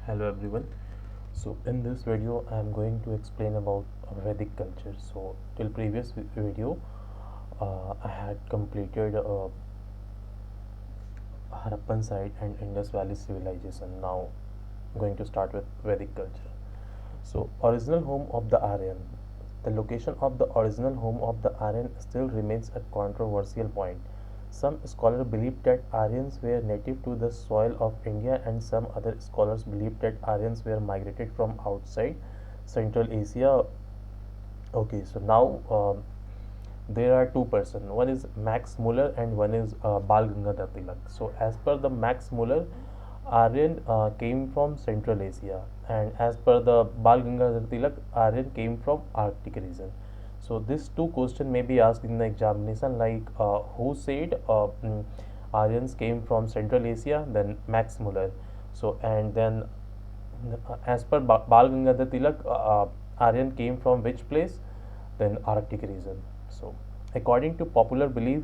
Hello everyone. So in this video I am going to explain about Vedic culture. So till previous video I had completed Harappan site and Indus Valley civilization. Now I'm going to start with Vedic culture. So original home of the Aryan. The location of the original home of the Aryan still remains a controversial point. Some scholars believe that Aryans were native to the soil of India, and some other scholars believe that Aryans were migrated from outside Central Asia. Okay, so now there are two persons. One is Max Muller and one is Bal Gangadhar Tilak. So, as per the Max Muller, Aryan came from Central Asia, and as per the Bal Gangadhar Tilak, Aryan came from Arctic region. So, these two questions may be asked in the examination, like who said Aryans came from Central Asia, then Max Muller. So, and then as per Bal Gangadhar Tilak, Aryan came from which place? Then Arctic region. So, according to popular belief,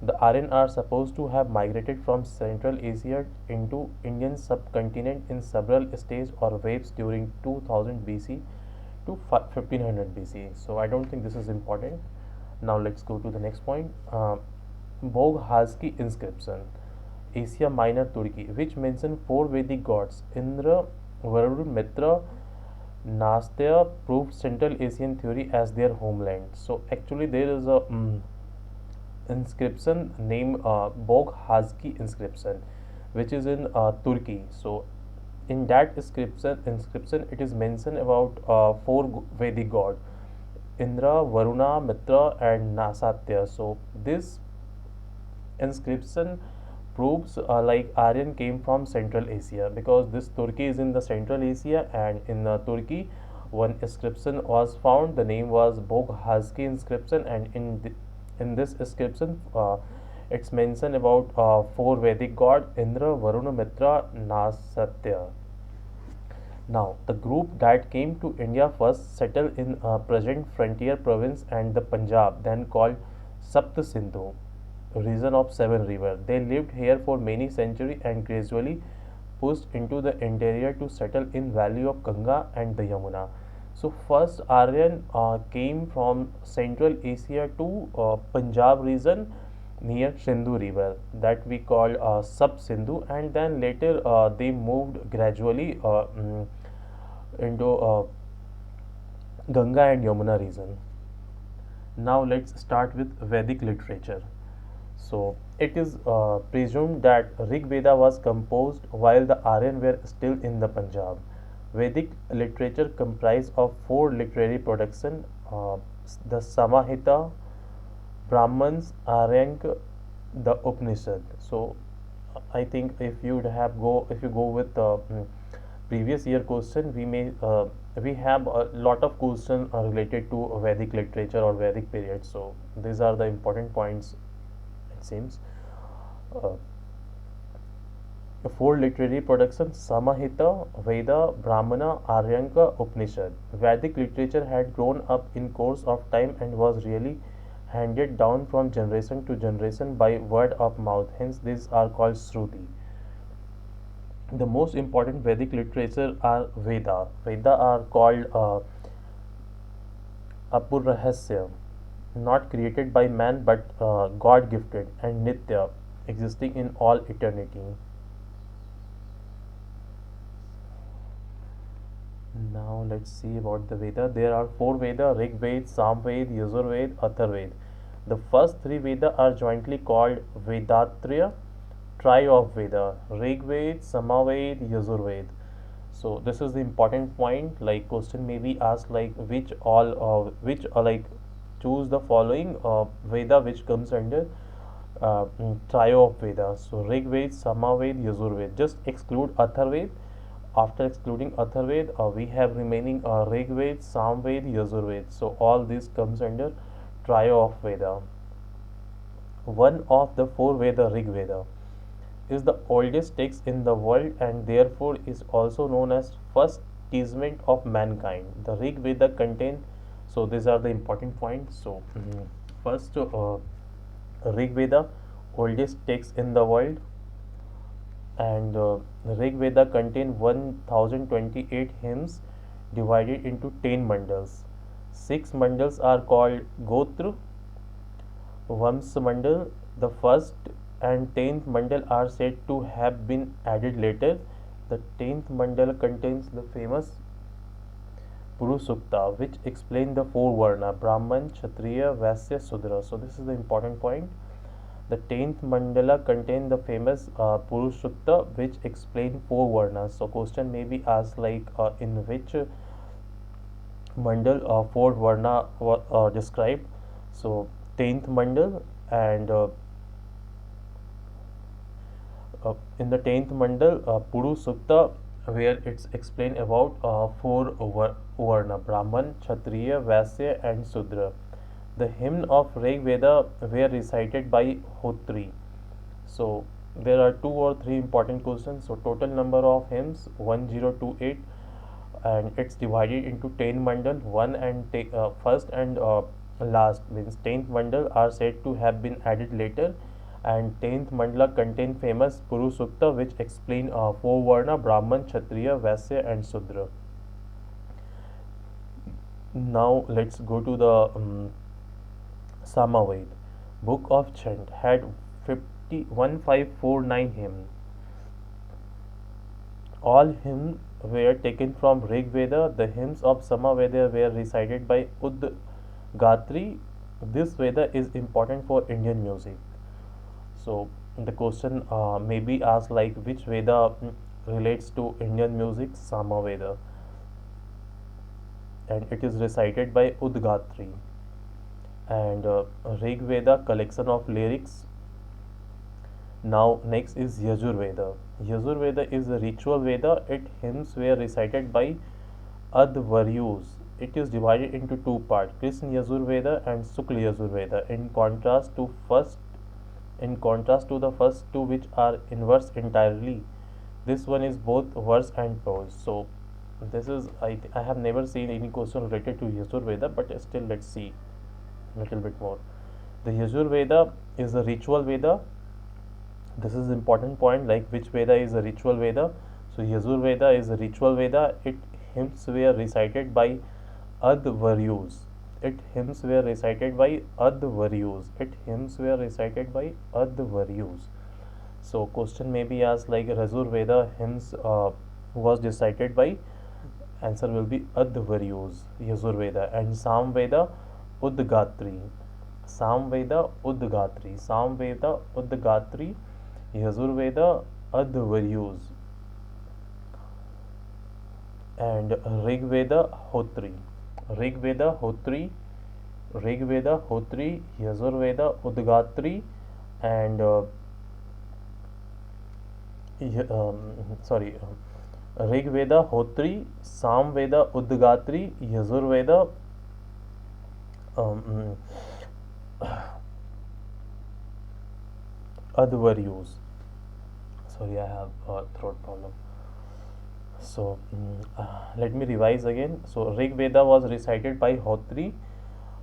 the Aryan are supposed to have migrated from Central Asia into Indian subcontinent in several stages or waves during 2000 BC to 1500 BC. So, I don't think this is important. Now, let's go to the next point. Bog Hazki inscription, Asia Minor Turkey, which mention four Vedic gods Indra, Varun, Mitra, Nastya, proved Central Asian theory as their homeland. So actually there is a inscription named Bog Hazki inscription, which is in Turkey. So in that inscription it is mentioned about four Vedic god Indra, Varuna, Mitra, and Nasatya. So this inscription proves like Aryan came from Central Asia, because this Turkey is in the Central Asia, and in Turkey one inscription was found. The name was Bog Hazki inscription, and in this inscription it's mentioned about four Vedic god Indra, Varuna, Mitra, Nasatya. Now, the group that came to India first settled in present frontier province and the Punjab, then called Sapt Sindhu, region of seven rivers. They lived here for many centuries and gradually pushed into the interior to settle in valley of Ganga and the Yamuna. So first Aryan came from Central Asia to Punjab region near Sindhu river, that we call Sub Sindhu, and then later they moved gradually into Ganga and Yamuna region. Now let's start with Vedic literature. So it is presumed that Rig Veda was composed while the Aryan were still in the Punjab. Vedic literature comprised of four literary productions: the Samahita, Brahmans, Aryank, the Upanishad. So I think if you go with the previous year question, we have a lot of questions related to Vedic literature or Vedic period. So these are the important points, it seems. Uh, Four literary productions: Samahita, Veda, Brahmana, Aryanka, Upanishad. Vedic literature had grown up in course of time and was really handed down from generation to generation by word of mouth. Hence, these are called Shruti. The most important Vedic literature are Veda. Veda are called Apurahasya, not created by man but God gifted, and Nitya, existing in all eternity. Now let's see about the Veda. There are four Veda: Rig Veda, Samved, Yajurved, Atharved. The first three Veda are jointly called Vedatraya, Tri of Veda: Rig Veda, Samaved, Yajurved. So this is the important point. Like question may be asked like which like choose the following Veda which comes under trio of Veda. So Rig Veda, Samaved, Yajurved. Just exclude Atharved. After excluding Atharved, we have remaining Rig Veda, Samved, Yajurved. So all this comes under trio of Veda. One of the four Veda, Rig Veda, is the oldest text in the world and therefore is also known as first testament of mankind. The Rig Veda contain, so these are the important points. So first Rig Veda, oldest text in the world. and Rig Veda contain 1028 hymns divided into 10 mandals. Six mandals are called Gotra, Vams mandal. The first and 10th mandal are said to have been added later. The 10th mandal contains the famous Purusukta, which explain the four Varna Brahman, Kshatriya, Vaisya, Sudra. So, this is the important point. The 10th mandala contains the famous Purusukta, which explain four Varnas. So, question may be asked like in which mandal four Varna were described. So, 10th mandal and in the 10th mandal Puru Sukta, where it's explained about four Varna Brahman, Kshatriya, Vaisya and Sudra. The hymn of Rig Veda were recited by Hotri. So there are two or three important questions. So total number of hymns 1028, and it's divided into 10 mandal. One and first and last means 10th mandal are said to have been added later, and 10th mandala contain famous Purusukta, which explain four Varna Brahman, Kshatriya, Vaisya and Sudra. Now let's go to the Samaved. Book of Chant had 1549 hymns. All hymns were taken from Rig Veda. The hymns of Samaveda were recited by Udgatri. This Veda is important for Indian music. So the question may be asked like which Veda relates to Indian music? Samaveda, and it is recited by Udgatri. And Rig Veda collection of lyrics. Now next is Yajur Veda. Yajur Veda is a ritual Veda. Its hymns were recited by Advaryus. It is divided into two parts: Krishna Yajur Veda and Sukla Yajur Veda. In contrast to the first two, which are in verse entirely, this one is both verse and prose. So this is I have never seen any question related to Yajur Veda, but still let's see a little bit more. The Yajur Veda is a ritual Veda. This is important point, like which Veda is a ritual Veda. So Yajur Veda is a ritual Veda. Its hymns were recited by Advaryus. Its hymns were recited by Advaryus. Its hymns were recited by Advaryus. So question may be asked like Yajur Veda hymns was recited by, answer will be Advaryus, Yajur Veda. And Sam Veda Udgatri. Sam Veda Udgatri. Sam Veda Udgatri. Yajur Veda Advaryus. And Rig Veda Hotri. Rig Veda Hotri. Rig Veda Hotri. Yajur Veda Udgatri. And Rig Veda Hotri, Sam Veda Udgatri, Yajur Veda Advaryus. Sorry, I have a throat problem. So let me revise again. So Rig Veda was recited by Hotri,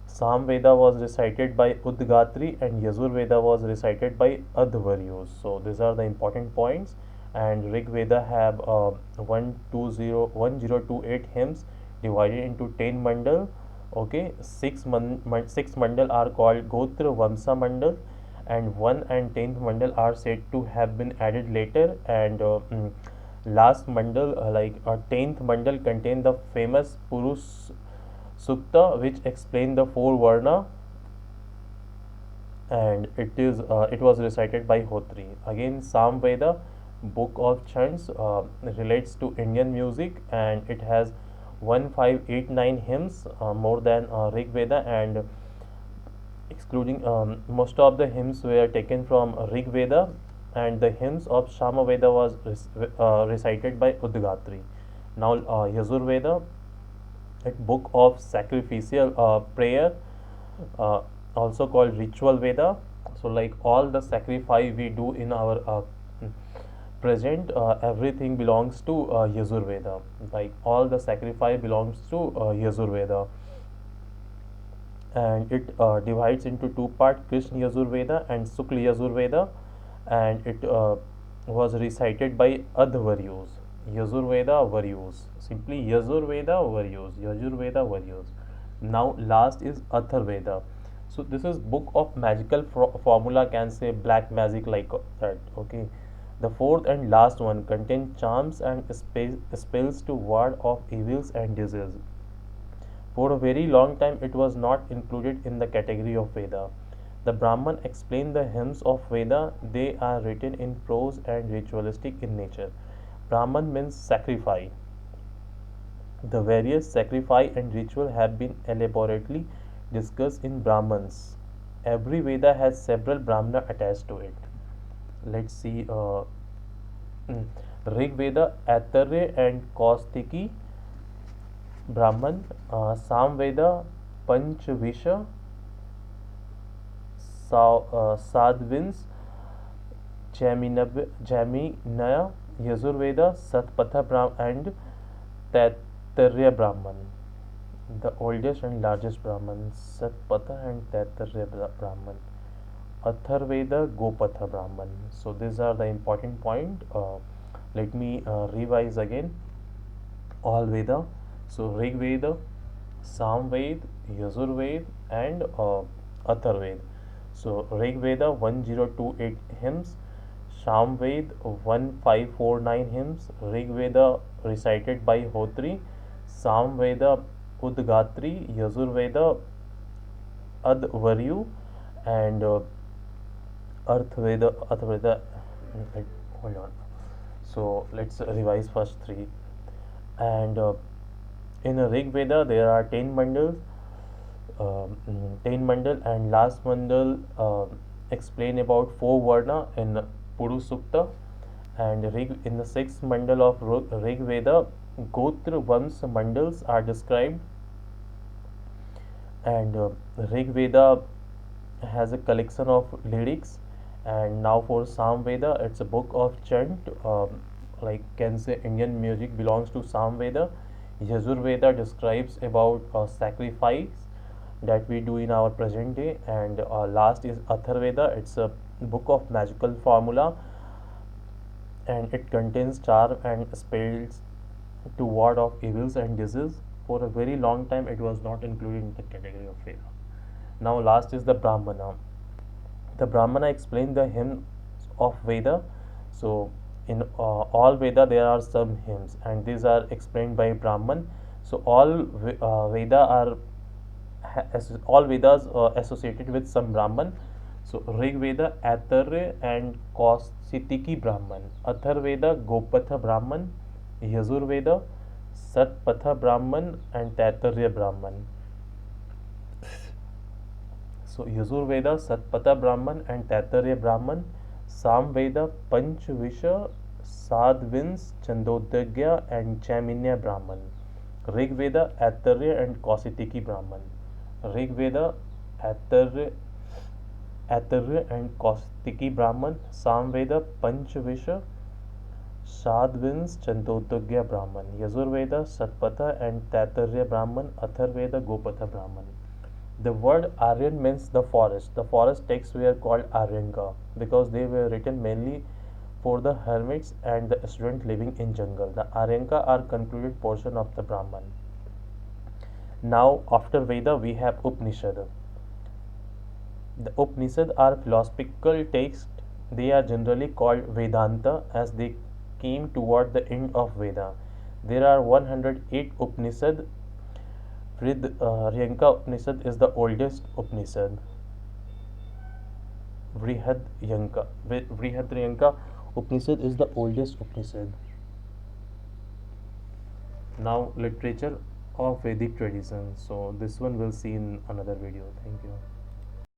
Sam Veda was recited by Udgatri, and Yajur Veda was recited by Advaryus. So these are the important points. And Rig Veda have 1028 hymns divided into 10 mandal. Okay, six mandal are called Gotra Vamsa mandal, and 1 and 10th mandal are said to have been added later. And last mandal, 10th mandal, contain the famous Purus Sukta, which explain the four Varna, and it was recited by Hotri. Again, Sam Veda, book of chants, relates to Indian music, and it has 1589 hymns, more than Rig Veda, and excluding most of the hymns were taken from Rig Veda, and the hymns of Shama Veda was recited by Udgatri. Now Yajur Veda, a book of sacrificial prayer, also called ritual Veda. So like all the sacrifice we do in our present, everything belongs to Yajur Veda. Like all the sacrifice belongs to Yajur Veda, and it divides into two parts: Krishna Yajur Veda and Sukla Yajur Veda, and it was recited by Advaryus. Yajurveda Varyus. Simply Yajurveda Varyus. Yajurveda Varyus. Now last is Atharveda. So this is book of magical formula, can say black magic like that. Okay. The fourth and last one contains charms and spells to ward off evils and disease. For a very long time, it was not included in the category of Veda. The Brahman explain the hymns of Veda. They are written in prose and ritualistic in nature. Brahman means sacrifice. The various sacrifice and ritual have been elaborately discussed in Brahmans. Every Veda has several Brahmana attached to it. Let's see. Rig Veda, Atarya and Kaustiki Brahman, Samveda, Panchvisha, Sadvins, Jaminaya, Yajurveda, Satpatha Brahman, and Taittiriya Brahman. The oldest and largest Brahman, Satpatha and Taittiriya Brahman. Atharveda, Gopatha Brahman. So these are the important point. Let me revise again. All Veda. So Rig Veda, Samved, Yajurved, and Atharved. So Rig Veda 1028 hymns, Samved 1549 hymns, Rig Veda recited by Hotri, Samveda Udgatri, Yajurveda Advaryu, and Arthveda. Hold on. So let's revise first three. And in a Rig Veda, there are 10 mandals, 10 mandal, and last mandal explain about 4 varna in Purusukta, and in the 6th mandal of Rig Veda, Gotra Vams mandals are described, and Rig Veda has a collection of lyrics. And now for Sam Veda, it's a book of chant, like can say Indian music belongs to Sam Veda. Yajur Veda describes about sacrifice that we do in our present day, and last is Atharveda. It's a book of magical formula, and it contains charm and spells to ward off evils and disease. For a very long time, it was not included in the category of Veda. Now last is the Brahmana. The Brahmana explain the hymns of Veda. So in all Veda there are some hymns, and these are explained by Brahman. So all Vedas associated with some Brahman. So Rig Veda, Atarya and Kaustiki Brahman, Atharveda, Gopatha Brahman, Yajur Veda, Satpatha Brahman, and Taittiriya Brahman. So Yajur Veda, Satpatha Brahman, and Taittiriya Brahman. Sam Veda, Panchvisha, Sadvins, Chandodagya, and Chaiminya Brahman. Rig Veda, Atarya and Kaustiki Brahman. Rig Veda, Atarya and Kaustiki Brahman. Sam Veda, Panchvisha, Sadvins, Chandodagya Brahman. Yajur Veda, Satpatha and Taittiriya Brahman. Atharveda, Gopatha Brahman. The word Aryan means the forest. The forest texts were called Aryanka because they were written mainly for the hermits and the students living in jungle. The Aryanka are concluded portion of the Brahman. Now after Veda we have Upanishad. The Upanishad are philosophical texts. They are generally called Vedanta as they came toward the end of Veda. There are 108 Upanishad. Ryanka Upanishad is the oldest Upanishad. Vrihad Upanishad is the oldest Upanishad. Now literature of Vedic tradition. So this one we'll see in another video. Thank you.